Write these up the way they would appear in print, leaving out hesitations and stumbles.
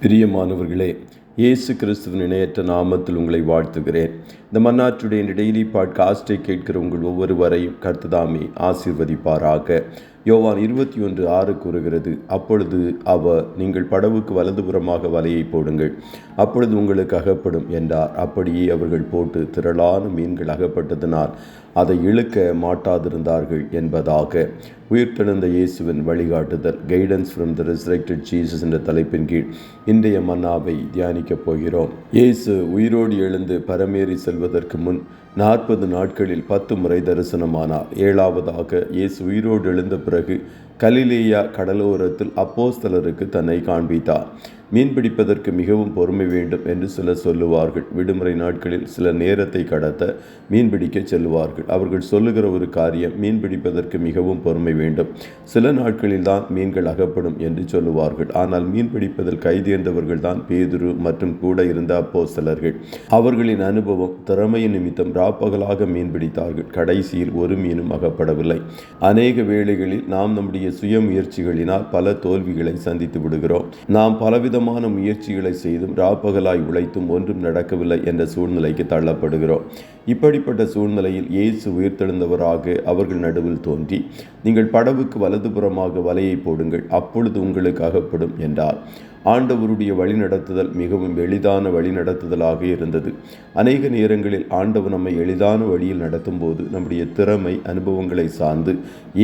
பிரியமானவர்களே, இயேசு கிறிஸ்துவின் இணையற்ற நாமத்தில் உங்களை வாழ்த்துகிறேன். இந்த மன்னாற்றுடைய டெய்லி பாட்காஸ்டை கேட்கிற உங்கள் ஒவ்வொருவரையும் கர்த்ததாமே ஆசீர்வதிப்பாராக. யோவான் 21:6 கூறுகிறது, அப்பொழுது அவர், நீங்கள் படவுக்கு வலதுபுறமாக வலையை போடுங்கள், அப்பொழுது உங்களுக்கு அகப்படும் என்றார். அப்படியே அவர்கள் போட்டு திரளான மீன்கள் அகப்பட்டதனால் அதை இழுக்க மாட்டாதிருந்தார்கள் என்பதாக. உயிர்த்தெழுந்த இயேசுவின் வழிகாட்டுதல், guidance from the resurrected Jesus என்ற தலைப்பின் கீழ் இன்றைய மன்னாவை தியானிக்கப் போகிறோம். இயேசு உயிரோடு எழுந்து பரமேறி செல்வதற்கு முன் 40 நாட்களில் 10 முறை தரிசனமானார். 7ஆவதாக இயேசு உயிரோடு எழுந்த பிறகு கலிலேயா கடலோரத்தில் அப்போஸ்தலருக்கு தன்னை காண்பித்தார். மீன்பிடிப்பதற்கு மிகவும் பொறுமை வேண்டும் என்று சிலர் சொல்லுவார்கள். விடுமுறை நாட்களில் சில நேரத்தை கடத்த மீன்பிடிக்க செல்லுவார்கள். அவர்கள் சொல்லுகிற ஒரு காரியம், மீன்பிடிப்பதற்கு மிகவும் பொறுமை வேண்டும், சில நாட்களில் தான் மீன்கள் அகப்படும் என்று சொல்லுவார்கள். ஆனால் மீன்பிடிப்பதில் கைதேர்ந்தவர்கள் தான் பேதுரு மற்றும் கூட இருந்த அப்போஸ்தலர்கள். அவர்களின் அனுபவம், திறமையின் நிமித்தம் ராப்பகலாக மீன்பிடித்தார்கள். கடைசியில் ஒரு மீனும் அகப்படவில்லை. அநேக வேளைகளில் நாம் நம்முடைய சுய முயற்சிகளினால் பல தோல்விகளை சந்தித்து விடுகிறோம். நாம் பலவிதமான முயற்சிகளை செய்தும் ராப்பகலாய் உழைத்தும் ஒன்றும் நடக்கவில்லை என்ற சூழ்நிலைக்கு தள்ளப்படுகிறோம். இப்படிப்பட்ட சூழ்நிலையில் இயேசு உயிர்த்தெழுந்தவராக அவர்கள் நடுவில் தோன்றி, நீங்கள் படவுக்கு வலதுபுறமாக வலையை போடுங்கள், அப்பொழுது உங்களுக்கு அகப்படும் என்றார். ஆண்டவருடைய வழிநடத்துதல் மிகவும் எளிதான வழிநடத்துதலாக இருந்தது. அநேக நேரங்களில் ஆண்டவர் நம்மை எளிதான வழியில் நடத்தும் போது நம்முடைய திறமை, அனுபவங்களை சார்ந்து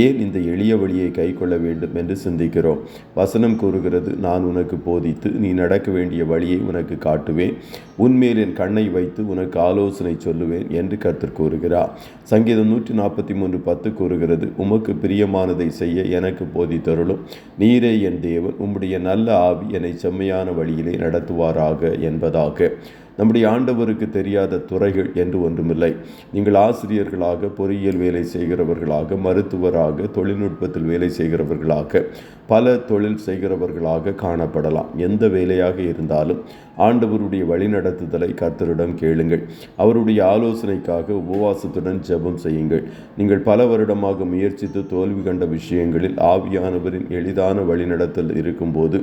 ஏன் இந்த எளிய வழியை கை கொள்ள வேண்டும் என்று சிந்திக்கிறோம். வசனம் கூறுகிறது, நான் உனக்கு போதித்து நீ நடக்க வேண்டிய வழியை உனக்கு காட்டுவேன், உன்மேல் என் கண்ணை வைத்து உனக்கு ஆலோசனை சொல்லுவேன் என்று கர்த்தர் கூறுகிறார். சங்கீதம் 143:10 கூறுகிறது, உமக்கு பிரியமானதை செய்ய எனக்கு போதித்தருளும், நீரே என் தேவன், உம்முடைய நல்ல ஆவி என்னை செம்மையான வழியிலே நடத்துவாராக என்பதாக. நம்முடைய ஆண்டவருக்கு தெரியாத துறைகள் என்று ஒன்றுமில்லை. நீங்கள் ஆசிரியர்களாக, பொறியியல் வேலை செய்கிறவர்களாக, மருத்துவராக, தொழில்நுட்பத்தில் வேலை செய்கிறவர்களாக, பல தொழில் செய்கிறவர்களாக காணப்படலாம். எந்த வேலையாக இருந்தாலும் ஆண்டவருடைய வழிநடத்துதலை கர்த்தரிடம் கேளுங்கள். அவருடைய ஆலோசனைக்காக உபவாசத்துடன் ஜெபம் செய்யுங்கள். நீங்கள் பல வருடமாக முயற்சித்து தோல்வி கண்ட விஷயங்களில் ஆவியானவரின் எளிதான வழிநடத்தல் இருக்கும்போது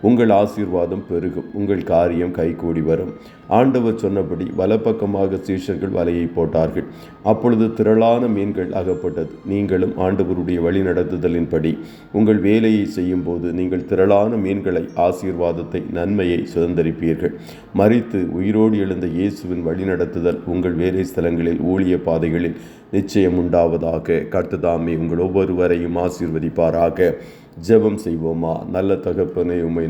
உங்கள் ஆசீர்வாதம் பெருகும், உங்கள் காரியம் கைகூடி வரும். ஆண்டவர் சொன்னபடி வலப்பக்கமாக சீஷர்கள் வலையை போட்டார்கள். அப்பொழுது திரளான மீன்கள் அகப்பட்டது. நீங்களும் ஆண்டவருடைய வழி நடத்துதலின்படி உங்கள் வேலையை செய்யும் போது நீங்கள் திரளான மீன்களை, ஆசீர்வாதத்தை, நன்மையை சுதந்தரிப்பீர்கள். மரித்து உயிரோடு எழுந்த இயேசுவின் வழிநடத்துதல் உங்கள் வேலை ஸ்தலங்களில், ஊழிய பாதைகளில் நிச்சயம் உண்டாவதாக. கர்த்ததாமே உங்கள் ஒவ்வொருவரையும் ஆசீர்வதிப்பாராக. ஜெபம் செய்வோமா? நல்ல தகப்பனே, உம்மை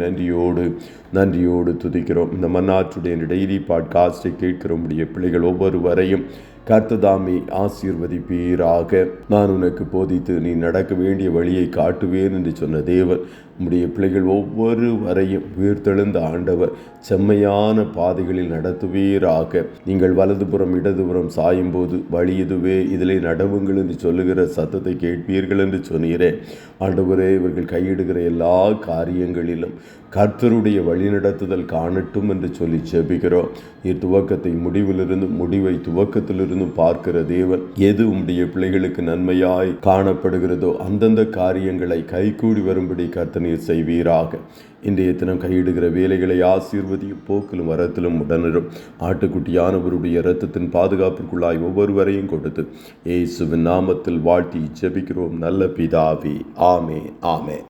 நன்றியோடு துதிக்கிறோம். இந்த மன்னாற்றுடைய டெய்லி பாட்காஸ்டை கேட்கிற உம்முடைய பிள்ளைகள் ஒவ்வொருவரையும் கர்த்ததாமே ஆசீர்வதிப்பீராக. நான் உனக்கு போதித்து நீ நடக்க வேண்டிய வழியை காட்டுவேன் என்று சொன்ன தேவன் உம்முடைய பிள்ளைகள் ஒவ்வொருவரையும் உயிர்த்தெழுந்த ஆண்டவர் செம்மையான பாதைகளில் நடத்துவீராக. நீங்கள் வலதுபுறம் இடதுபுறம் சாயும் போது வழி இதுவே, இதிலே நடவுங்கள் என்று சொல்லுகிற சத்தத்தை கேட்பீர்கள் என்று சொன்னீரே. ஆண்டவரே, இவர்கள் கையிடுகிற எல்லா காரியங்களிலும் கர்த்தருடைய வழிநடத்துதல் காணட்டும் என்று சொல்லி ஜெபிக்கிறோம். துவக்கத்தை முடிவிலிருந்து, முடிவை துவக்கத்திலிருந்து பார்க்கிற தேவன். எது உம்முடைய பிள்ளைகளுக்கு நன்மையாய் காணப்படுகிறதோ அந்தந்த காரியங்களை கைகூடி வரும்படி கர்த்தர் நீர் செய்வீராக. இன்றைய தினம் கையிடுகிற வேலைகளை ஆசீர்வதியும், போக்கிலும் வரத்திலும் உடனரும் ஆட்டுக்குட்டியானவருடைய இரத்தத்தின் பாதுகாப்பிற்குள்ளாய் ஒவ்வொருவரையும் கொடுத்து இயேசுவின் நாமத்தில் வாழ்த்தி ஜெபிக்கிறோம் நல்ல பிதாவே. ஆமென்.